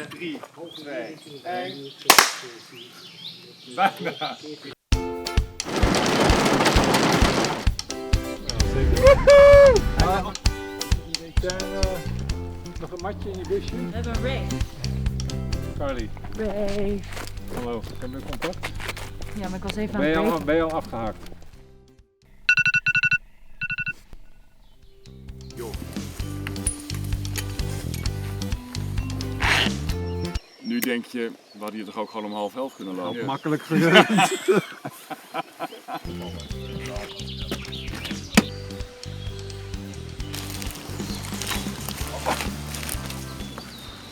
3, 2, 1. Bijna. Nog een matje in je busje? We hebben een race. Carly. Race. Hallo, hebben we contact? Ja, maar ik was even aan het weten. Ben je al afgehaakt? Nu denk je, we hadden hier toch ook gewoon om 10:30 kunnen lopen? Ja. Makkelijk geregeld.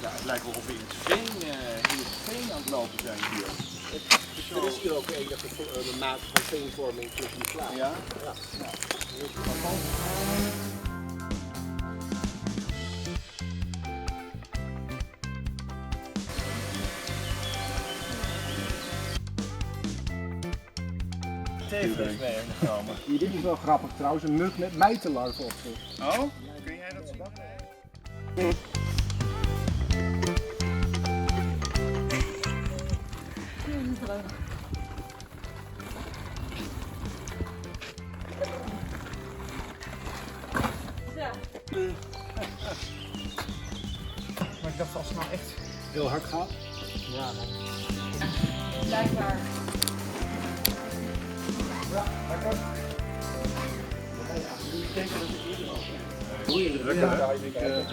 Ja, het lijkt wel of we in het veen aan het lopen zijn hier. Er is hier ook een mate van veenvorming tussen die plaatsen. Ja? Ja. Tegenwicht mee genomen. Dit is wel grappig trouwens, een mug met mijtenlarven op zich. Oh? Kun jij dat zien? Maar ik dacht als het nou echt heel hard gaat. Ja, dan. Blijkbaar. Ja, lekker.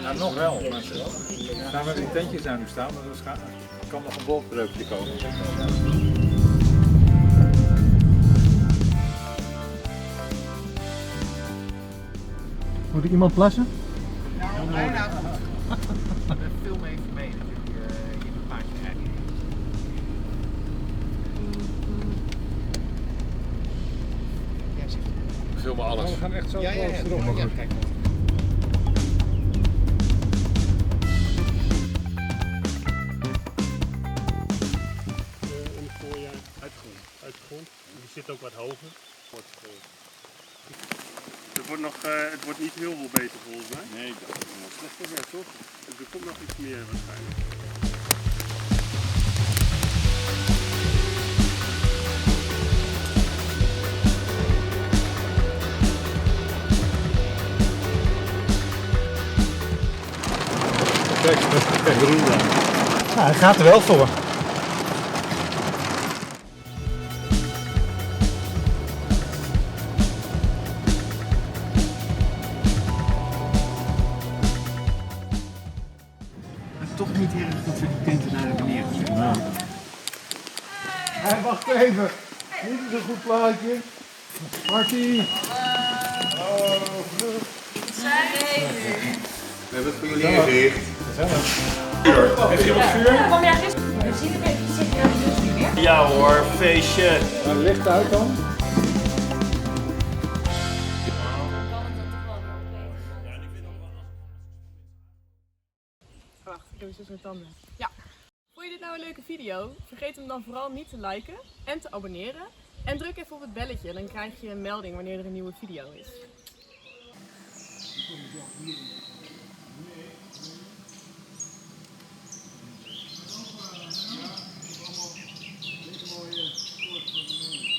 Nou, nog wel. Maar gaan we die tentjes aan nu staan, maar er kan nog een wolkbreukje komen. Moet ik iemand plassen? Nou, bijna. Film even mee, dat je in een paardje krijgt. Ja, zeg. We filmen alles. We gaan echt zo Ja, close erop. ja, kijk maar. In het voorjaar uit de grond. Die zit ook wat hoger. Het wordt niet heel veel beter volgens mij. Nee, ik dacht dat het nog slechter werd, toch? Er komt nog iets meer waarschijnlijk. Kijk, Roel daar. Nou, hij gaat er wel voor. Toch niet erg dat we die tenten naar beneden zetten. Nou, Hey, wacht even. Dit is een goed plaatje. Marty. We hebben het voor jullie ingericht. Heeft iemand vuur? Kom jij gisteren? We zien het even. Zit je dus niet meer? Ja hoor, feestje. Maar licht uit dan? Wacht, ik heb eens mijn tanden. Ja. Vond je dit nou een leuke video? Vergeet hem dan vooral niet te liken en te abonneren. En druk even op het belletje, dan krijg je een melding wanneer er een nieuwe video is.